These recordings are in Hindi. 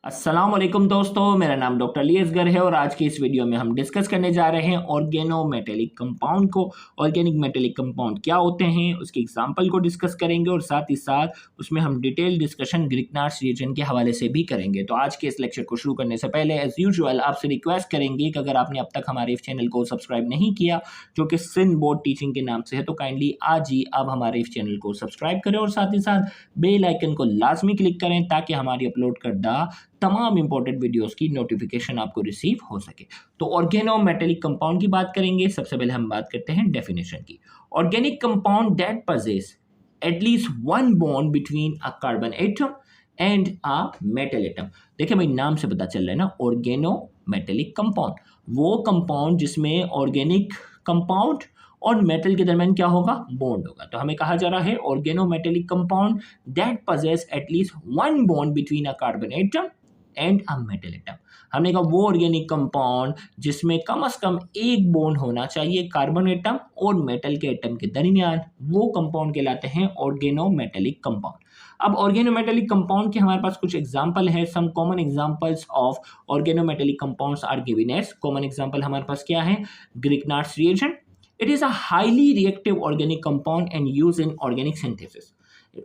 अस्सलाम वालेकुम दोस्तों, मेरा नाम डॉक्टर अली असगर है और आज के इस वीडियो में हम डिस्कस करने जा रहे हैं ऑर्गेनो मेटेलिक कंपाउंड को। ऑर्गेनिक मेटेलिक कंपाउंड क्या होते हैं, उसके एग्जांपल को डिस्कस करेंगे और साथ ही साथ उसमें हम डिटेल डिस्कशन ग्रिग्नार्ड्स रिएजन के हवाले से भी करेंगे। तो आज के इस लेक्चर को शुरू करने से पहले एज यूजुअल आपसे रिक्वेस्ट करेंगे कि अगर आपने अब तक हमारे इस चैनल को सब्सक्राइब नहीं किया, जो कि सिंध बोर्ड टीचिंग के नाम से है, तो काइंडली आज ही आप हमारे इस चैनल को सब्सक्राइब करें और साथ ही साथ बेल आइकन को लाजमी क्लिक करें ताकि हमारी अपलोड करदा तमाम इंपॉर्टेंट वीडियोस की नोटिफिकेशन आपको रिसीव हो सके। तो ऑर्गेनो मेटेलिक कंपाउंड की बात करेंगे। सबसे पहले हम बात करते हैं डेफिनेशन की। Organic compound that possess at least one bond between a carbon atom and a metal atom. देखिए भाई, नाम से पता चल रहा है ना, ऑर्गेनो मेटेलिक कंपाउंड, वो कंपाउंड जिसमें ऑर्गेनिक कंपाउंड और मेटल के दरमियान क्या होगा, बॉन्ड होगा। तो हमें कहा जा रहा है organometallic compound that possess at least one bond between a carbon atom and a metal atom. हमने कहा वो ऑर्गेनिक कंपाउंड जिसमें कम से कम एक बॉन्ड होना चाहिए कार्बन एटम और मेटल के एटम के दरमियान, वो कंपाउंड कहलाते हैं ऑर्गेनो मेटेलिक कंपाउंड। अब ऑर्गेनो मेटेलिक कंपाउंड के हमारे पास कुछ एग्जांपल है। Some common examples of organometallic compounds are given as. Common example हमारे पास क्या है, Grignard's reagent. It is a highly reactive organic compound and use in organic synthesis.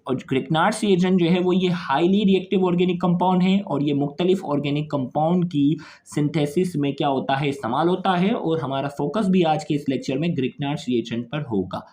और ग्रिग्नार्ड्स रिएजेंट जो है वो ये हाईली रिएक्टिव ऑर्गेनिक कंपाउंड है और ये मुख्तलिफ ऑर्गेनिक कंपाउंड की सिंथेसिस में क्या होता है, इस्तेमाल होता है। और हमारा फोकस भी आज के इस लेक्चर में ग्रिग्नार्ड्स रिएजेंट पर होगा।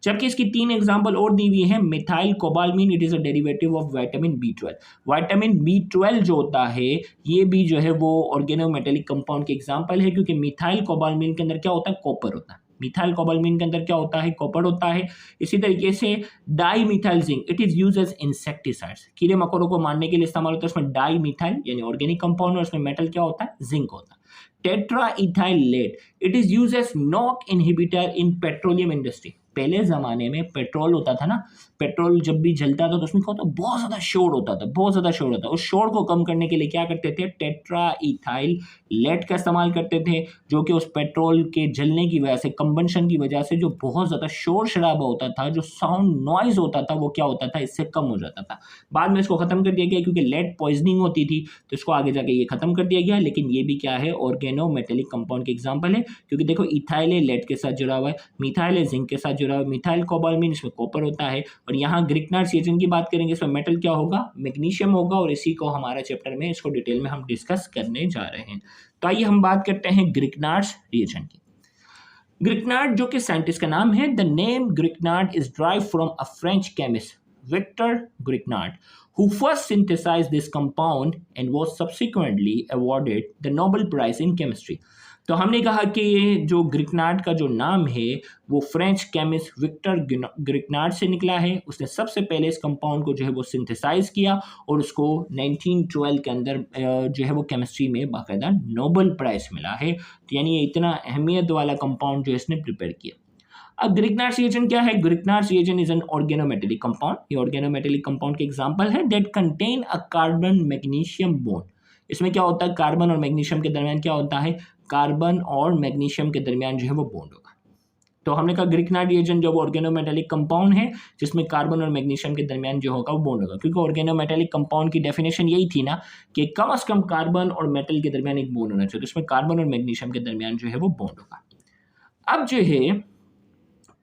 जबकि इसकी तीन एग्जांपल और दी हुई है। Methyl cobalamin, it is a derivative of vitamin B12। Vitamin B12 जो होता है ये भी जो है वो ऑर्गेनोमेटेलिक कंपाउंड के एग्जांपल है, क्योंकि मिथाइल कोबालमीन के अंदर क्या होता है, कॉपर होता है। मिथाइल कोबालमीन के अंदर क्या होता है, कॉपर होता है। इसी तरीके से dimethyl zinc, it is use as insecticides, कीड़े मकोड़ों को मारने के लिए इस्तेमाल होता है। उसमें डाई मिथाइल यानी ऑर्गेनिक कंपाउंड और उसमें मेटल क्या होता है, जिंक होता है। Tetraethyl lead, it is use as knock inhibitor in petroleum industry. पहले ज़माने में पेट्रोल होता था ना, पेट्रोल जब भी जलता था तो उसमें क्या होता, बहुत ज़्यादा शोर होता था, बहुत ज़्यादा शोर होता था। उस शोर को कम करने के लिए क्या करते थे, टेट्रा इथाइल लेड का इस्तेमाल करते थे, जो कि उस पेट्रोल के जलने की वजह से, कंबंशन की वजह से जो बहुत ज़्यादा शोर शराबा होता था, जो साउंड नॉइज़ होता था, वो क्या होता था, इससे कम हो जाता था। बाद में इसको ख़त्म कर दिया गया क्योंकि लेड पॉइजनिंग होती थी, तो इसको आगे जाके ये ख़त्म कर दिया गया। लेकिन ये भी क्या है, ऑर्गेनो मेटेलिक कंपाउंड के एग्जाम्पल है, क्योंकि देखो इथाइल लेड के साथ जुड़ा हुआ है, मिथाइल है जिंक के साथ जुड़ा हुआ है, मिथाइल कोबालमीन इसमें कॉपर होता है। और यहाँ ग्रिग्नार्ड्स रिएजेंट की बात करेंगे, इसमें मेटल क्या होगा, मैग्नीशियम होगा। और इसी को हमारा चैप्टर में इसको डिटेल में हम डिस्कस करने जा रहे हैं। तो आइए हम बात करते हैं ग्रिग्नार्ड्स रिएजेंट की। ग्रिग्नार्ड जो कि साइंटिस्ट का नाम है, the name Grignard is drive from a French chemist Victor Grignard, who first synthesized this compound and was subsequently awarded the Nobel Prize in Chemistry। तो हमने कहा कि जो ग्रिग्नार्ड का जो नाम है वो फ्रेंच केमिस्ट विक्टर ग्रिग्नार्ड से निकला है। उसने सबसे पहले इस कंपाउंड को जो है वो सिंथेसाइज किया और उसको 1912 के अंदर जो है वो केमिस्ट्री में बाकायदा नोबेल प्राइज मिला है। तो यानी ये इतना अहमियत वाला कंपाउंड जो इसने प्रिपेयर किया। अब ग्रिग्नार्ड्स रिएजेंट क्या है, Grignard's reagent is an organometallic compound. ये ऑर्गेनोमेटेलिक कंपाउंड के एग्जांपल है that contain a carbon magnesium bond. इसमें क्या होता है, कार्बन और मैग्नीशियम के दरमियान क्या होता है, कार्बन और मैग्नीशियम के दरमियान जो है वो बॉन्ड होगा। तो हमने कहा ग्रिग्नार्ड रिएजेंट जो ऑर्गेनोमेटेलिक कंपाउंड है जिसमें कार्बन और मैग्नीशियम के दरमियान जो होगा वो बॉन्ड होगा, क्योंकि ऑर्गेनोमेटेलिक कंपाउंड की डेफिनेशन यही थी ना कि कम से कम कार्बन और मेटल के दरमियान एक बॉन्ड होना चाहिए। तो इसमें कार्बन और मैग्नीशियम के दरमियान जो है वो बॉन्ड होगा। अब जो है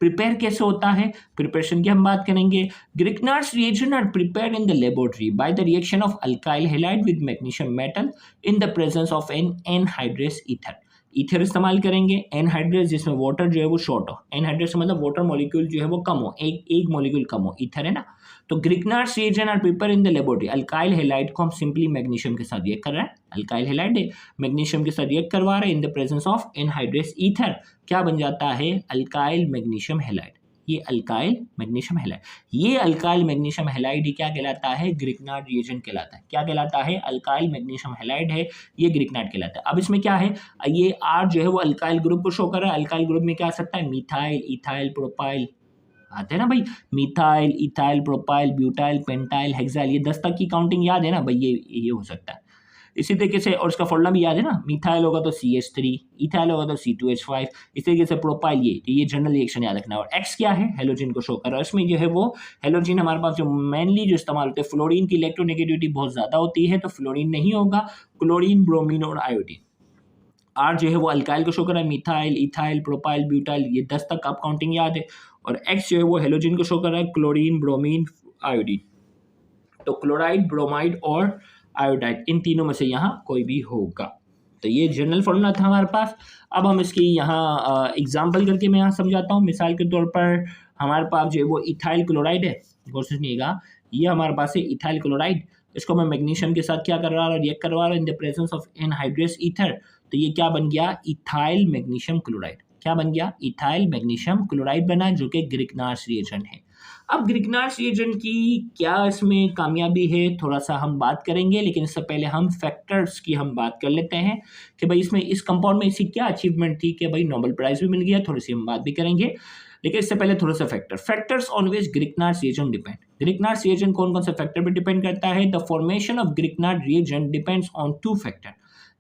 प्रिपेयर कैसे होता है, प्रिपरेशन की हम बात करेंगे। Grignard's reagent are prepared in the laboratory by the reaction of alkyl halide with magnesium metal in the presence of an anhydrous ether. Ether इस्तेमाल करेंगे, एनहाइड्रस जिसमें वाटर जो है वो शॉर्ट हो, एनहाइड्रस मतलब वाटर मॉलिक्यूल जो है वो कम हो, एक मॉलिक्यूल कम हो, ईथर है ना। तो Grignard's reagent are prepared in the laboratory. Alkyl halide को हम सिंपली मैग्नीशियम के साथ रिएक्ट कर रहे हैं, अल्काइल हैलाइड है मैग्नीशियम के साथ रिएक्ट करवा रहे हैं इन the presence of anhydrous ether. क्या बन जाता है, अल्काइल मैग्नीशियम हैलाइड। ये अल्काइल मैग्नीशियम हैलाइड, ये अल्काइल मैग्नीशियम हैलाइड ही क्या कहलाता है, ग्रिग्नार्ड रिएजेंट कहलाता है। क्या कहलाता है, अल्काइल मैग्नीशियम हैलाइड है, ये ग्रिग्नार्ड कहलाता है। अब इसमें क्या है, ये आर जो है वो अल्काइल ग्रुप को शो कर रहा है। अल्काइल ग्रुप में क्या आ सकता है, मिथाइल, इथाइल, प्रोपाइल आते हैं ना भाई, methyl, ethyl, propyl, butyl, pentyl, hexyl, ये 10 तक की काउंटिंग याद है ना भाई, ये हो सकता है। इसी तरीके से, और उसका फॉर्मूला भी याद है ना, मिथाइल होगा तो CH3, इथाइल होगा तो C2H5, इस तरीके से प्रोपाइल, ये जनरल रिएक्शन याद रखना। और एक्स क्या है, हेलोजन को शो कर रहा है। इसमें जो है वो हेलोजन हमारे पास जो मेनली जो इस्तेमाल होते हैं, फ्लोरीन की इलेक्ट्रोनेगेटिविटी बहुत ज़्यादा होती है, तो फ्लोरीन नहीं होगा, क्लोरीन, ब्रोमीन और आयोडीन। आर जो है वो अल्काइल को शो कर रहा है, मिथाइल, इथाइल, प्रोपाइल, ब्यूटाइल, ये 10 तक आप काउंटिंग याद है। और एक्स जो है वो हेलोजन को शो कर रहा है, क्लोरीन, ब्रोमीन, आयोडीन। तो क्लोराइड, ब्रोमाइड और आयोडाइड, इन तीनों में से यहाँ कोई भी होगा। तो ये जनरल फॉर्मूला था हमारे पास। अब हम इसकी यहाँ एग्जाम्पल करके मैं यहाँ समझाता हूँ। मिसाल के तौर पर हमारे पास जो है वो इथाइल क्लोराइड है, गौर से सुनिएगा, ये हमारे पास है इथाइल क्लोराइड। इसको मैं मैग्नीशियम के साथ क्या करवा रहा हूँ, रिएक्ट करवा रहा हूँ इन the presence of anhydrous ether. तो ये क्या बन गया, इथाइल मैग्नीशियम क्लोराइड। क्या बन गया, इथाइल मैग्नीशियम क्लोराइड बना, जो कि ग्रिग्नार्स रिएजेंट है। अब ग्रिग्नार्स रिएजेंट की क्या इसमें कामयाबी है, थोड़ा सा हम बात करेंगे, लेकिन इससे पहले हम फैक्टर्स की हम बात कर लेते हैं कि भाई इसमें, इस कंपाउंड में इसकी क्या अचीवमेंट थी कि भाई नोबेल प्राइज भी मिल गया, थोड़ी सी हम बात भी करेंगे। लेकिन इससे पहले थोड़ा सा factors on which Grignard's reagent depend. Grignard's reagent कौन कौन से फैक्टर पे डिपेंड करता है। The formation of Grignard's reagent depends on 2 factor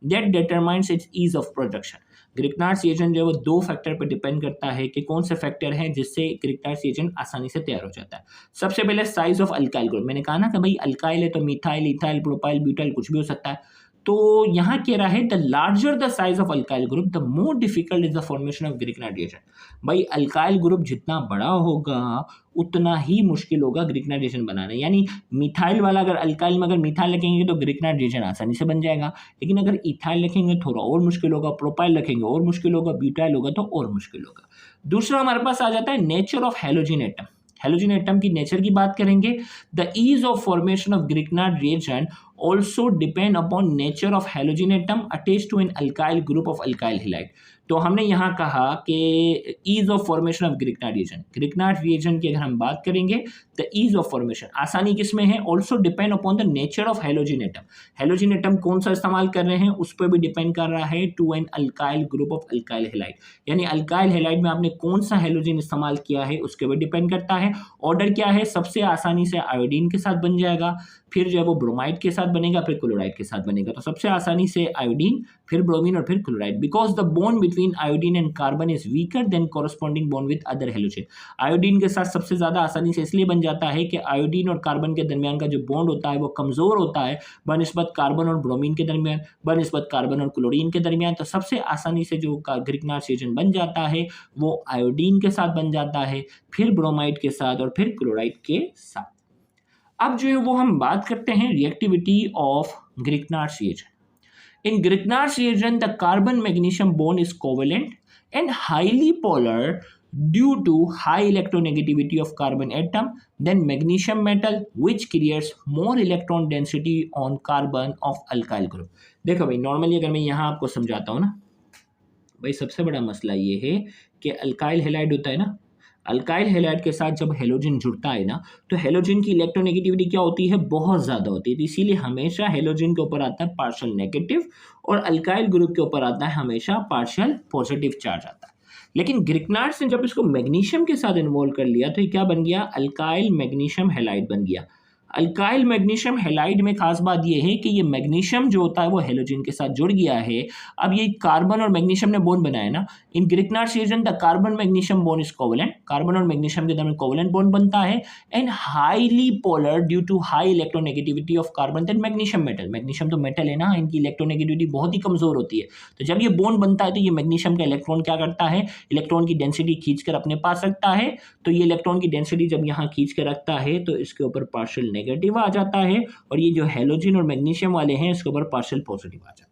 that determines its ease of production. Grignard's reagent जो है वो 2 फैक्टर पर डिपेंड करता है कि कौन से फैक्टर हैं जिससे ग्रिग्नार्स रिएजेंट आसानी से तैयार हो जाता है। सबसे पहले साइज ऑफ अल्काइल ग्रुप। मैंने कहा ना कि भाई अल्काइल है तो मिथाइल, इथाइल, प्रोपाइल, ब्यूटाइल कुछ भी हो सकता है। तो यहाँ कह रहा है the larger the size of alkyl group the more difficult is the formation of Grignard's reagent. भाई अल्काइल ग्रुप जितना बड़ा होगा उतना ही मुश्किल होगा ग्रिग्नार्स रिएजेंट बनाना। यानी मिथाइल वाला अगर अल्काइल में अगर मिथाइल रखेंगे तो ग्रिग्नार्स रिएजेंट आसानी से बन जाएगा, लेकिन अगर इथाइल रखेंगे थोड़ा और मुश्किल होगा, प्रोपाइल रखेंगे और मुश्किल होगा, ब्यूटाइल होगा तो और मुश्किल होगा। दूसरा हमारे पास आ जाता है nature of halogen atom. Halogen atom की नेचर की बात करेंगे। The ease of formation of Grignard's reagent also depend upon nature of halogen atom attached to an alkyl group of alkyl halide। तो हमने यहाँ कहा कि ease of formation of Grignard's reagent, Grignard's reagent की अगर हम बात करेंगे द ईज ऑफ फॉर्मेशन आसानी किसमें है, also depend upon the nature of halogen atom. Halogen atom कौन सा इस्तेमाल कर रहे हैं उस पर भी डिपेंड कर रहा है, to an alkyl group of alkyl halide. यानी अल्काइल हैलाइड में आपने कौन सा हेलोजन इस्तेमाल किया है उसके ऊपर डिपेंड करता है। ऑर्डर क्या है, सबसे आसानी से आयोडीन के साथ बन जाएगा, फिर जो है वो ब्रोमाइड के साथ बनेगा, फिर क्लोराइड के साथ बनेगा। तो सबसे आसानी से आयोडीन, फिर ब्रोमीन और फिर chloride, because the bond between iodine and carbon is weaker then corresponding bond with other halogen. Iodine के साथ सबसे ज्यादा आसानी से इसलिए बन जाता है कि आयोडीन और कार्बन के दरमियान का जो बॉन्ड होता है वो कमजोर होता है बनिस्बत कार्बन और ब्रोमीन के दरमियान, बनिस्बत कार्बन और क्लोरीन के दरमियान। तो सबसे आसानी से जो ग्रिग्नार्स रिएजेंट बन जाता है वो आयोडीन के साथ बन जाता है, फिर ब्रोमाइड के साथ और फिर क्लोराइड के साथ। अब जो है वो हम बात करते हैं reactivity of Grignard's reagent. In Grignard's reagent the carbon magnesium bond is covalent and highly polar due to high electronegativity of carbon atom than magnesium metal which creates more electron density on carbon of alkyl group। देखो भाई नॉर्मली अगर मैं यहाँ आपको समझाता हूँ ना भाई, सबसे बड़ा मसला ये है कि अल्काइल हैलाइड होता है ना, अल्काइल हैलाइड के साथ जब हेलोजन जुड़ता है ना तो हेलोजन की इलेक्ट्रोनेगेटिविटी क्या होती है, बहुत ज़्यादा होती है। तो इसीलिए हमेशा हेलोजन के ऊपर आता है पार्शियल नेगेटिव और अल्काइल ग्रुप के ऊपर आता है हमेशा पार्शियल पॉजिटिव चार्ज आता है। लेकिन ग्रिग्नार्स ने जब इसको मैग्नीशियम के साथ इन्वॉल्व कर लिया तो ये क्या बन गया, अल्काइल मैग्नीशियम हैलाइड बन गया। अल्काइल मैग्नीशियम हैलाइड में खास बात यह है कि ये मैग्नीशियम जो होता है वो हेलोजन के साथ जुड़ गया है। अब ये कार्बन और मैग्नीशियम ने बॉन्ड बनाया ना, in Grignard's reagent the carbon magnesium bond is covalent, carbon और मैग्नीशियम के दरमियान कोवेलेंट बॉन्ड बनता है, and highly polar due to high electronegativity of carbon than magnesium metal. Magnesium तो मेटल है ना, इनकी इलेक्ट्रोनेगेटिविटी बहुत ही कमजोर होती है। तो जब ये बॉन्ड बनता है तो ये मैग्नीशियम का इलेक्ट्रॉन क्या करता है, इलेक्ट्रॉन की डेंसिटी खींचकर अपने पास रखता है। तो ये इलेक्ट्रॉन की डेंसिटी जब यहाँ खींच के रखता है तो इसके ऊपर पार्शियल नेगेटिव आ जाता है, और ये जो हेलोजन और मैग्नीशियम वाले हैं इसके ऊपर पार्शियल पॉजिटिव आ जाता है।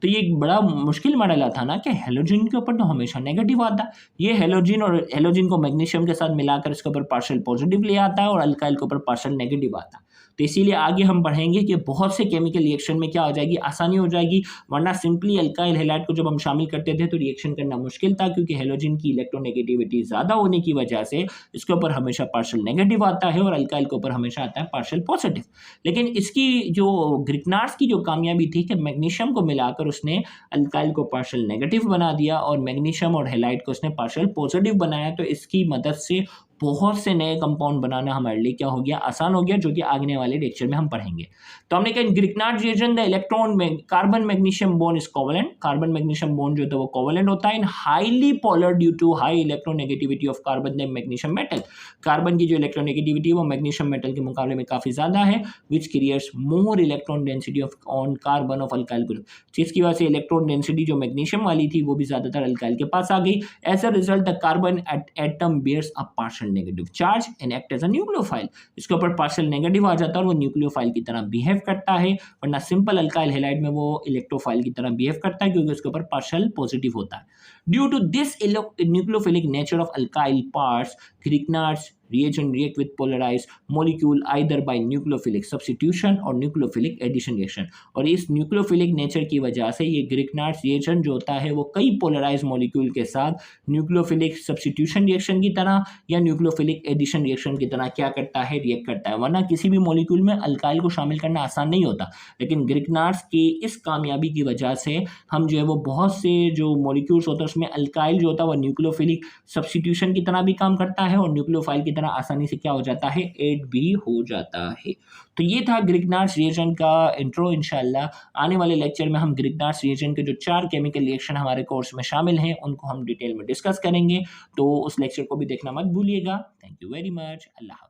तो ये एक बड़ा मुश्किल मॉडल था ना कि हेलोजन के ऊपर तो हमेशा नेगेटिव आता है, ये हेलोजन को मैग्नीशियम के साथ मिलाकर इसके ऊपर पार्शियल पॉजिटिव ले आता है और अल्काइल के ऊपर पार्शियल नेगेटिव आता है। तो इसीलिए आगे हम पढ़ेंगे कि बहुत से केमिकल रिएक्शन में क्या हो जाएगी, आसानी हो जाएगी, वरना सिंपली अल्काइल हैलाइड को जब हम शामिल करते थे तो रिएक्शन करना मुश्किल था, क्योंकि हेलोजन की इलेक्ट्रोनेगेटिविटी ज़्यादा होने की वजह से इसके ऊपर हमेशा पार्शियल नेगेटिव आता है और अल्काइल के ऊपर हमेशा आता है पार्शियल पॉजिटिव। लेकिन इसकी जो ग्रिग्नार्स की जो कामयाबी थी कि मैग्नीशियम को मिलाकर उसने अल्काइल को पार्शियल नेगेटिव बना दिया और मैग्नीशियम और हैलाइड को उसने पार्शियल पॉजिटिव बनाया, तो इसकी मदद से बहुत से नए कंपाउंड बनाना हमारे लिए क्या हो गया, आसान हो गया, जो कि आगे वाले लेक्चर में हम पढ़ेंगे। तो हमने कहा ग्रिग्नार्ड रिएजेंट द इलेक्ट्रॉन में carbon magnesium bond is covalent, carbon magnesium bond जो है वो कोवेलेंट होता है in highly polar due to high electronegativity of carbon than magnesium metal. Carbon की जो इलेक्ट्रोनेगेटिविटी है वो मैग्नीशियम मेटल के मुकाबले में काफी ज्यादा है, which creates more electron density of on carbon of alkyl group, जिसकी वजह से इलेक्ट्रॉन डेंसिटी जो मैग्नीशियम वाली थी वो भी ज्यादातर अल्काइल के पास आ गई। As a result the carbon atom bears a partial negative charge and act as a nucleophile, इसके ऊपर पार्शियल नेगेटिव आ जाता है और वो न्यूक्लियोफाइल की तरह बिहेव करता है, वरना सिंपल अल्काइल हैलाइड में वो इलेक्ट्रोफाइल की तरह बिहेव करता है क्योंकि उसके ऊपर पार्शियल पॉजिटिव होता है। Due to this nucleophilic nature of alkyl parts, Grignard's reagent react with polarized molecule either by nucleophilic substitution और nucleophilic addition reaction। और इस न्यूक्लियोफिलिक नेचर की वजह से ये Grignard's reagent जो होता है वो कई पोलराइज मॉलिक्यूल के साथ न्यूक्लियोफिलिक सब्स्टिट्यूशन रिएक्शन की तरह या न्यूक्लियोफिलिक एडिशन रिएक्शन की तरह क्या करता है, रिएक्ट करता है। वरना किसी भी मॉलिक्यूल में अल्काइल को शामिल करना आसान नहीं होता, लेकिन Grignard's की इस कामयाबी की वजह से हम जो है वो बहुत से जो मॉलिक्यूल्स होते हैं उसमें अल्काइल जो होता है वो न्यूक्लियोफिलिक सब्स्टिट्यूशन की तरह भी काम करता है और न्यूक्लियोफाइल की तरह आसानी से क्या हो जाता है, ऐड भी हो जाता है। तो ये था Grignard's रिएजेंट का इंट्रो। इंशाल्लाह आने वाले लेक्चर में हम Grignard's रिएजेंट के जो 4 केमिकल रिएक्शन हमारे कोर्स में शामिल हैं उनको हम डिटेल में डिस्कस करेंगे, तो उस लेक्चर को भी देखना मत भूलिएगा। Thank you very much. Allah.